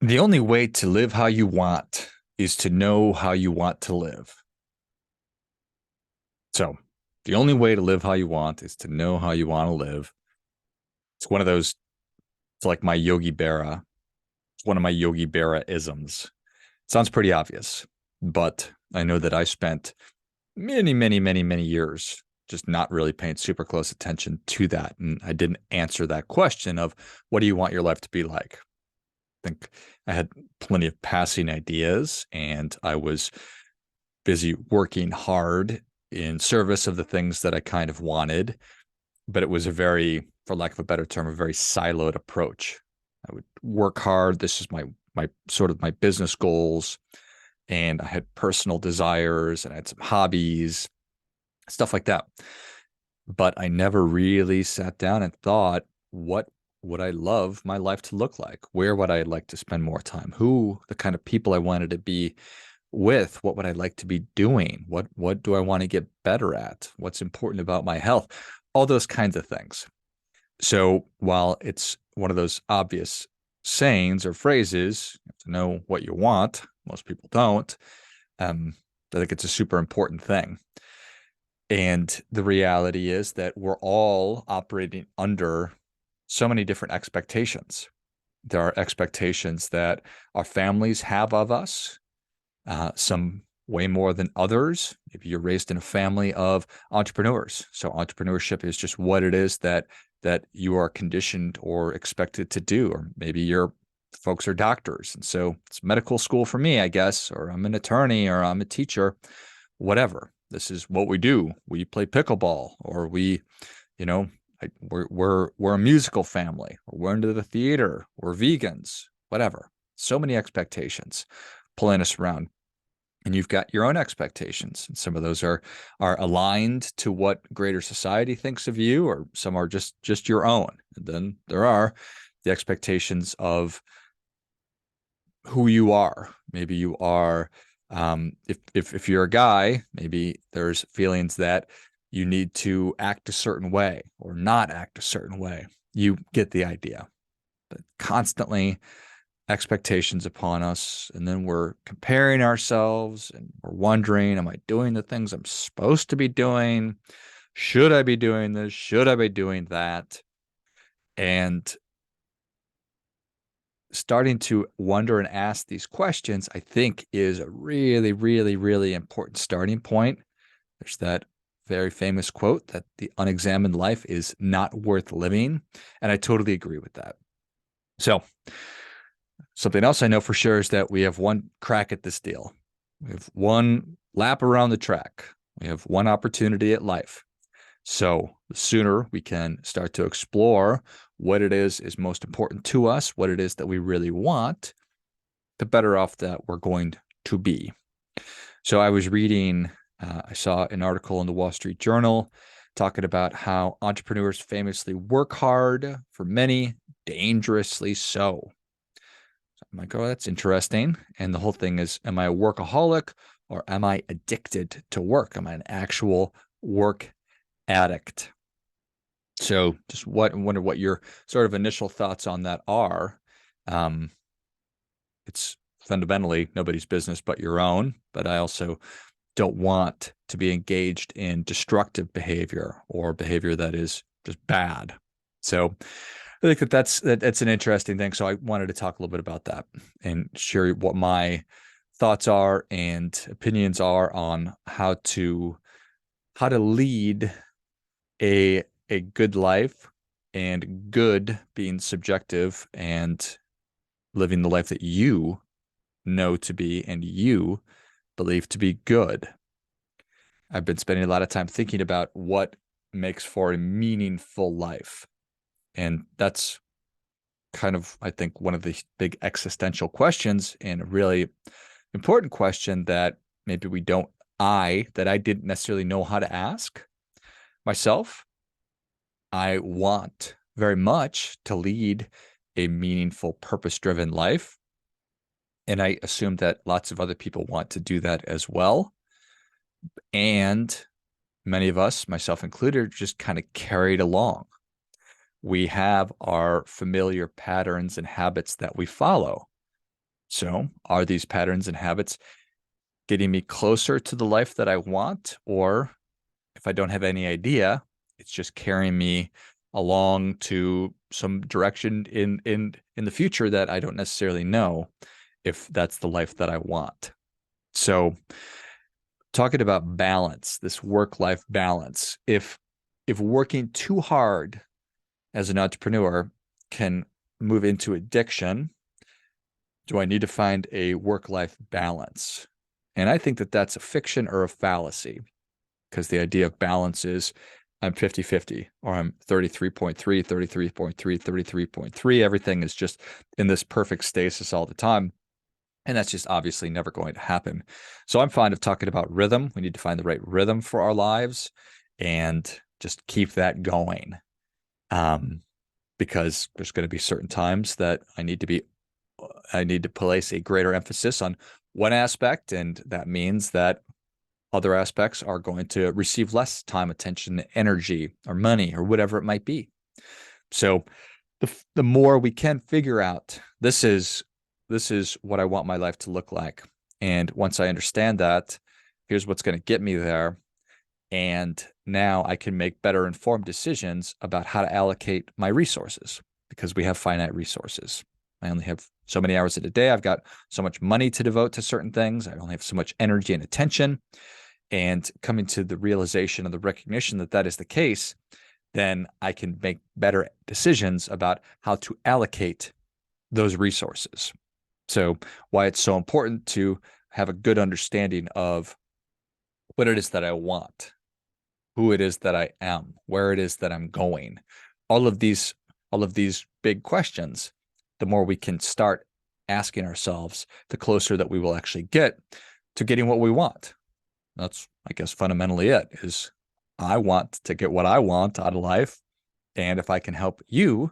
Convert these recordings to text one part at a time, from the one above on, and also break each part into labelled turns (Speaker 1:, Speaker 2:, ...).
Speaker 1: The only way to live how you want is to know how you want to live. So, the only way to live how you want is to know how you want to live. It's one of those, it's like my Yogi Berra. It's one of my Yogi Berra isms. It sounds pretty obvious, but I know that I spent many, many, many, many years just not really paying super close attention to that. And I didn't answer that question of what do you want your life to be like? I think I had plenty of passing ideas and I was busy working hard in service of the things that I kind of wanted. But it was a very, for lack of a better term, a very siloed approach. I would work hard. This is my sort of my business goals. And I had personal desires and I had some hobbies, stuff like that. But I never really sat down and thought, what would I love my life to look like? Where would I like to spend more time? Who, the kind of people I wanted to be with, what would I like to be doing? What do I want to get better at? What's important about my health? All those kinds of things. So while it's one of those obvious sayings or phrases, you have to know what you want. Most people don't. I think it's a super important thing. And the reality is that we're all operating under so many different expectations. There are expectations that our families have of us, some way more than others. If you're raised in a family of entrepreneurs, so entrepreneurship is just what it is that you are conditioned or expected to do, or maybe your folks are doctors, and so it's medical school for me, I guess, or I'm an attorney, or I'm a teacher, whatever. This is what we do. We play pickleball, or we, you know, we're a musical family, or we're into the theater, we're vegans, whatever. So many expectations pulling us around. And you've got your own expectations. And some of those are aligned to what greater society thinks of you, or some are just your own. And then there are the expectations of who you are. Maybe you are, if you're a guy, maybe there's feelings that you need to act a certain way or not act a certain way. You get the idea. But constantly expectations upon us, and then we're comparing ourselves and we're wondering, am I doing the things I'm supposed to be doing? Should I be doing this? Should I be doing that? And starting to wonder and ask these questions, I think, is a really, really, really important starting point. There's that very famous quote that the unexamined life is not worth living. And I totally agree with that. So something else I know for sure is that we have one crack at this deal. We have one lap around the track. We have one opportunity at life. So the sooner we can start to explore what it is most important to us, what it is that we really want, the better off that we're going to be. So I was reading, I saw an article in the Wall Street Journal talking about how entrepreneurs famously work hard, for many, dangerously so. I'm like, oh, that's interesting. And the whole thing is, am I a workaholic or am I addicted to work? Am I an actual work addict? So just wonder what your sort of initial thoughts on that are. It's fundamentally nobody's business but your own, but I also don't want to be engaged in destructive behavior or behavior that is just bad. So I think that's an interesting thing. So I wanted to talk a little bit about that and share what my thoughts are and opinions are on how to lead a good life, and good being subjective and living the life that you know to be and you believe to be good. I've been spending a lot of time thinking about what makes for a meaningful life. And that's kind of, I think, one of the big existential questions, and a really important question that maybe I didn't necessarily know how to ask myself. I want very much to lead a meaningful, purpose-driven life. And I assume that lots of other people want to do that as well. And many of us, myself included, are just kind of carried along. We have our familiar patterns and habits that we follow. So are these patterns and habits getting me closer to the life that I want? Or if I don't have any idea, it's just carrying me along to some direction in the future that I don't necessarily know if that's the life that I want. So talking about balance, this work-life balance, if working too hard as an entrepreneur can move into addiction, do I need to find a work-life balance? And I think that that's a fiction or a fallacy, because the idea of balance is I'm 50-50, or I'm 33.3, 33.3, 33.3. Everything is just in this perfect stasis all the time. And that's just obviously never going to happen. So I'm fond of talking about rhythm. We need to find the right rhythm for our lives and just keep that going. Because there's going to be certain times that I need to place a greater emphasis on one aspect, and that means that other aspects are going to receive less time, attention, energy, or money, or whatever it might be. So the more we can figure out, this is what I want my life to look like. And once I understand that, here's what's going to get me there. And now I can make better informed decisions about how to allocate my resources, because we have finite resources. I only have so many hours in a day. I've got so much money to devote to certain things. I only have so much energy and attention. And coming to the realization and the recognition that that is the case, then I can make better decisions about how to allocate those resources. So why it's so important to have a good understanding of what it is that I want, who it is that I am, where it is that I'm going. All of these big questions, the more we can start asking ourselves, the closer that we will actually get to getting what we want. That's, I guess, fundamentally it is. I want to get what I want out of life. And if I can help you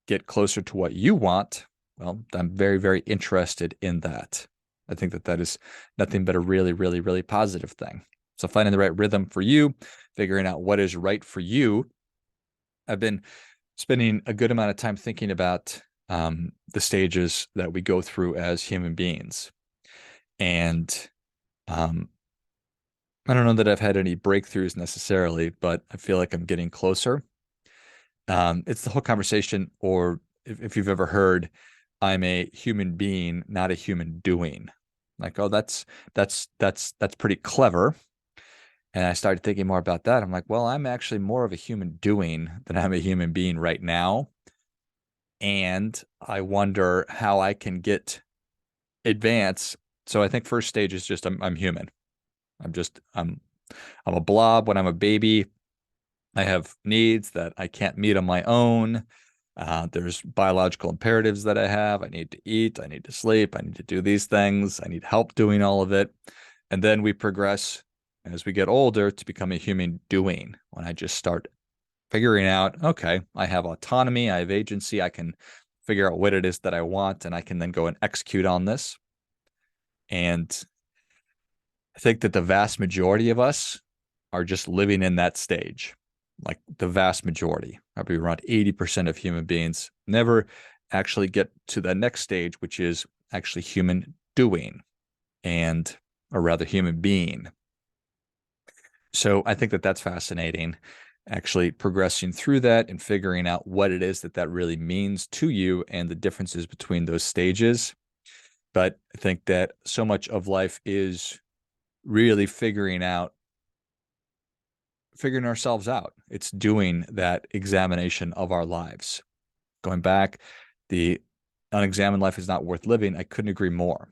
Speaker 1: get closer to what you want, well, I'm very, very interested in that. I think that that is nothing but a really, really, really positive thing. So finding the right rhythm for you, figuring out what is right for you. I've been spending a good amount of time thinking about the stages that we go through as human beings. And I don't know that I've had any breakthroughs necessarily, but I feel like I'm getting closer. It's the whole conversation, or if you've ever heard, I'm a human being, not a human doing. Like, oh, that's pretty clever. And I started thinking more about that. I'm like, well, I'm actually more of a human doing than I'm a human being right now. And I wonder how I can advance. So I think first stage is just I'm human. I'm a blob when I'm a baby. I have needs that I can't meet on my own. There's biological imperatives that I have. I need to eat. I need to sleep. I need to do these things. I need help doing all of it. And then we progress as we get older to become a human doing, when I just start figuring out, okay, I have autonomy. I have agency. I can figure out what it is that I want, and I can then go and execute on this. And I think that the vast majority of us are just living in that stage. Like the vast majority, probably around 80% of human beings never actually get to the next stage, which is actually human doing, or rather human being. So I think that that's fascinating, actually progressing through that and figuring out what it is that really means to you and the differences between those stages. But I think that so much of life is really figuring ourselves out. It's doing that examination of our lives. Going back, the unexamined life is not worth living. I couldn't agree more.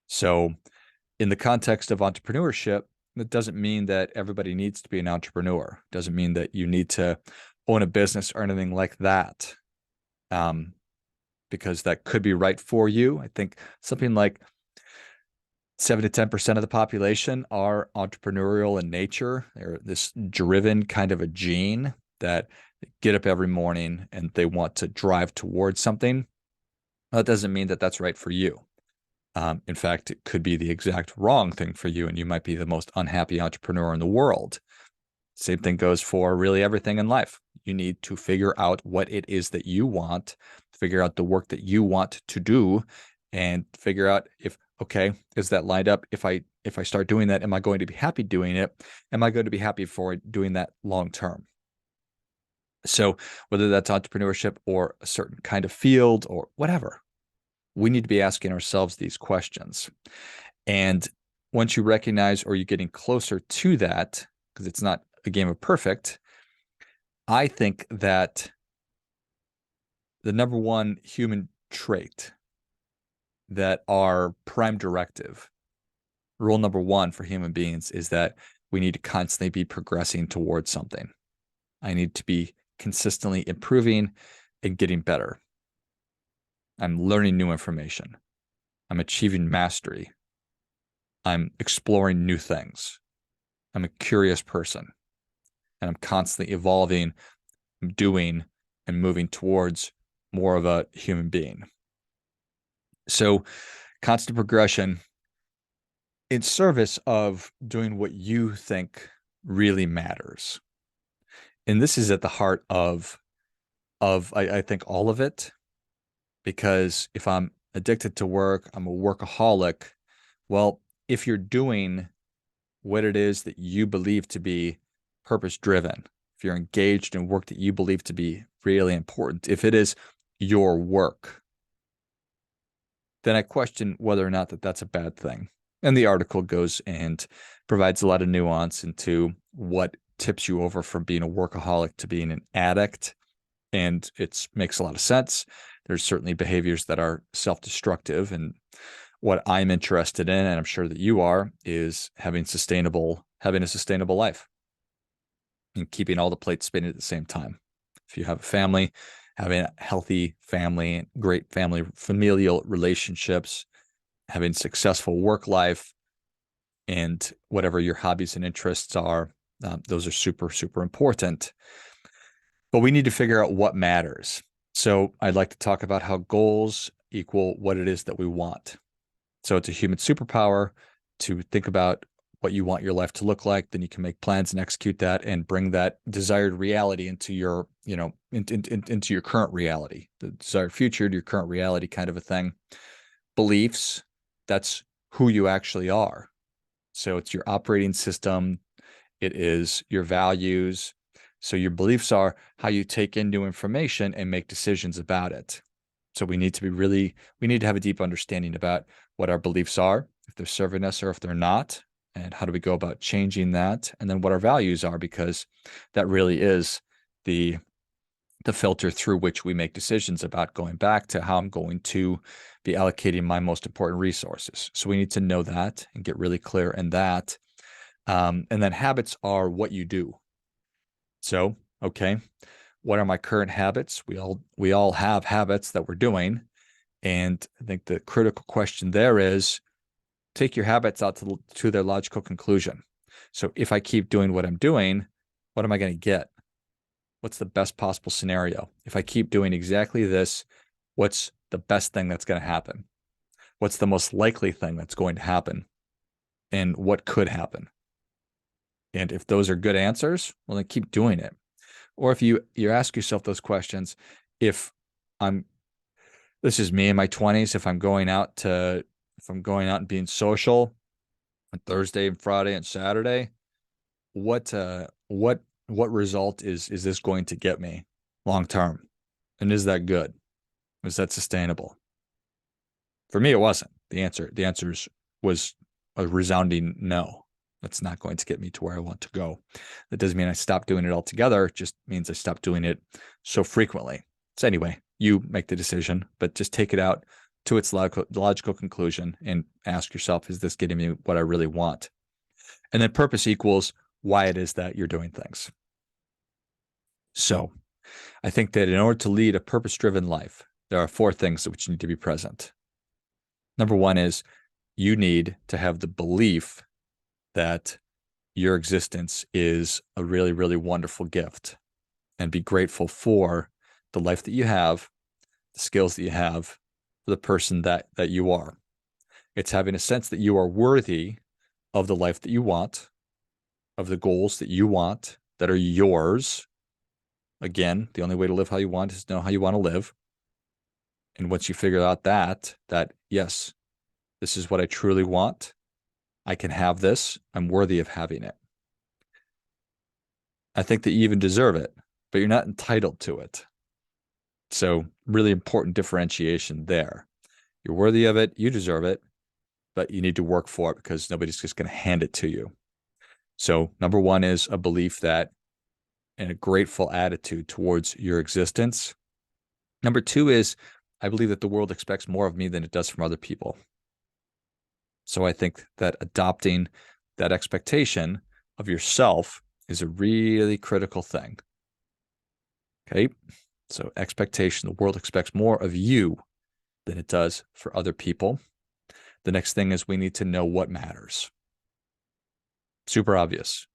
Speaker 1: So in the context of entrepreneurship, it doesn't mean that everybody needs to be an entrepreneur. It doesn't mean that you need to own a business or anything like that, because that could be right for you. I think something like 7 to 10% of the population are entrepreneurial in nature. They're this driven kind of a gene that get up every morning and they want to drive towards something. That doesn't mean that that's right for you. In fact, it could be the exact wrong thing for you, and you might be the most unhappy entrepreneur in the world. Same thing goes for really everything in life. You need to figure out what it is that you want, figure out the work that you want to do, and figure out if, okay, is that lined up? If I start doing that, am I going to be happy doing it? Am I going to be happy for doing that long term? So whether that's entrepreneurship or a certain kind of field or whatever, we need to be asking ourselves these questions. And once you recognize or you're getting closer to that, because it's not a game of perfect, I think that the number one human trait that our prime directive, rule number one for human beings, is that we need to constantly be progressing towards something. I need to be consistently improving and getting better. I'm learning new information. I'm achieving mastery. I'm exploring new things. I'm a curious person, and I'm constantly evolving, doing, and moving towards more of a human being. So constant progression in service of doing what you think really matters. And this is at the heart of I think all of it, because if I'm addicted to work, I'm a workaholic. Well, if you're doing what it is that you believe to be purpose driven, if you're engaged in work that you believe to be really important, if it is your work, then I question whether or not that's a bad thing. And the article goes and provides a lot of nuance into what tips you over from being a workaholic to being an addict. And it makes a lot of sense. There's certainly behaviors that are self-destructive. And what I'm interested in, and I'm sure that you are, is having a sustainable life and keeping all the plates spinning at the same time. If you have a family, having a healthy family, great family, familial relationships, having successful work life, and whatever your hobbies and interests are, those are super, super important. But we need to figure out what matters. So I'd like to talk about how goals equal what it is that we want. So it's a human superpower to think about what you want your life to look like. Then you can make plans and execute that and bring that desired reality into your, into your current reality, the desired future to your current reality kind of a thing. Beliefs, that's who you actually are. So it's your operating system. It is your values. So your beliefs are how you take in new information and make decisions about it. So we need to have a deep understanding about what our beliefs are, if they're serving us or if they're not, and how do we go about changing that, and then what our values are, because that really is the filter through which we make decisions about going back to how I'm going to be allocating my most important resources. So we need to know that and get really clear in that. And then habits are what you do. So, okay, what are my current habits? We all have habits that we're doing. And I think the critical question there is take your habits out to their logical conclusion. So if I keep doing what I'm doing, what am I going to get? What's the best possible scenario? If I keep doing exactly this, what's the best thing that's going to happen? What's the most likely thing that's going to happen? And what could happen? And if those are good answers, well, then keep doing it. Or if you ask yourself those questions, this is me in my 20s, if I'm going out and being social on Thursday and Friday and Saturday, what result is this going to get me long term? And is that good? Was that sustainable? For me, it wasn't. The answer was a resounding no. That's not going to get me to where I want to go. That doesn't mean I stopped doing it altogether. It just means I stopped doing it so frequently. So anyway, you make the decision, but just take it out to its logical conclusion and ask yourself, is this getting me what I really want? And then purpose equals why it is that you're doing things. So I think that in order to lead a purpose-driven life, there are 4 things which need to be present. Number 1 is you need to have the belief that your existence is a really, really wonderful gift, and be grateful for the life that you have, the skills that you have, for the person that you are. It's having a sense that you are worthy of the life that you want, of the goals that you want that are yours. Again, the only way to live how you want is to know how you want to live. And once you figure out that yes, this is what I truly want, I can have this, I'm worthy of having it. I think that you even deserve it, but you're not entitled to it. So really important differentiation there. You're worthy of it, you deserve it, but you need to work for it because nobody's just going to hand it to you. So number one is a belief that and a grateful attitude towards your existence. Number two is I believe that the world expects more of me than it does from other people. So I think that adopting that expectation of yourself is a really critical thing. Okay. So expectation, the world expects more of you than it does for other people. The next thing is we need to know what matters. Super obvious,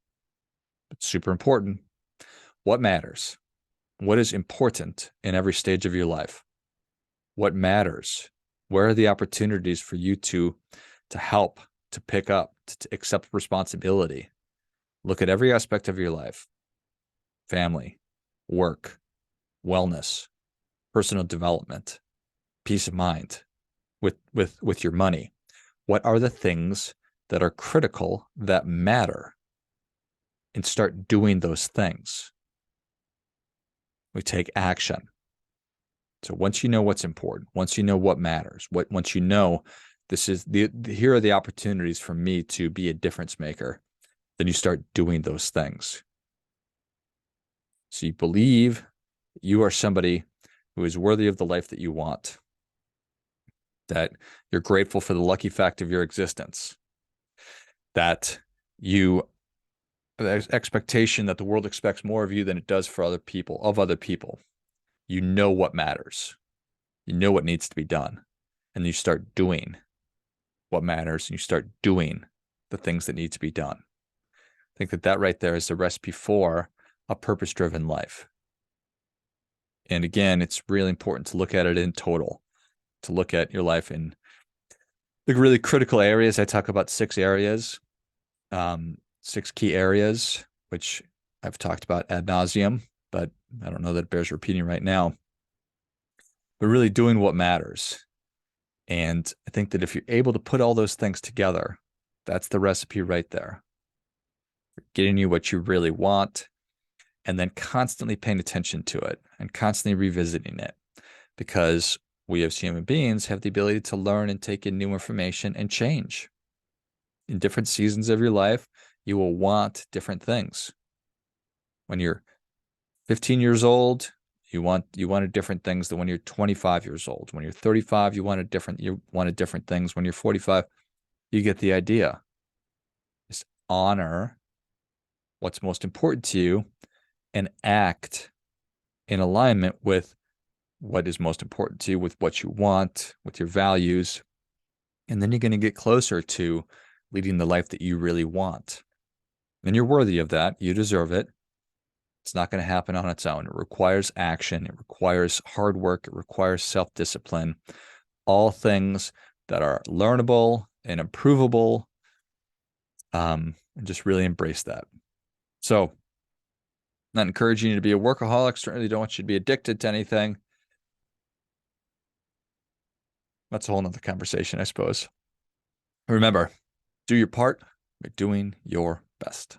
Speaker 1: but super important. What matters? What is important in every stage of your life? What matters? Where are the opportunities for you to help, to pick up, to accept responsibility? Look at every aspect of your life: family, work, wellness, personal development, peace of mind, with your money. What are the things that are critical, that matter? And start doing those things. We take action. So once you know what's important, once you know what matters, once you know this is here are the opportunities for me to be a difference maker, then you start doing those things. So you believe you are somebody who is worthy of the life that you want, that you're grateful for the lucky fact of your existence, that the expectation that the world expects more of you than it does for other people. You know what matters. You know what needs to be done. And you start doing what matters, and you start doing the things that need to be done. I think that right there is the recipe for a purpose-driven life. And again, it's really important to look at it in total, to look at your life in the really critical areas. I talk about 6 areas, 6 key areas, which I've talked about ad nauseum, but I don't know that it bears repeating right now. But really doing what matters. And I think that if you're able to put all those things together, that's the recipe right there. Getting you what you really want, and then constantly paying attention to it and constantly revisiting it, because we as human beings have the ability to learn and take in new information and change. In different seasons of your life, you will want different things. When you're 15 years old, you wanted different things than when you're 25 years old. When you're 35, you wanted different things. When you're 45, you get the idea. Just honor what's most important to you and act in alignment with what is most important to you, with what you want, with your values. And then you're going to get closer to leading the life that you really want. And you're worthy of that. You deserve it. It's not going to happen on its own. It requires action. It requires hard work. It requires self-discipline. All things that are learnable and improvable. And just really embrace that. So, not encouraging you to be a workaholic. Certainly don't want you to be addicted to anything. That's a whole nother conversation, I suppose. Remember, do your part by doing your best.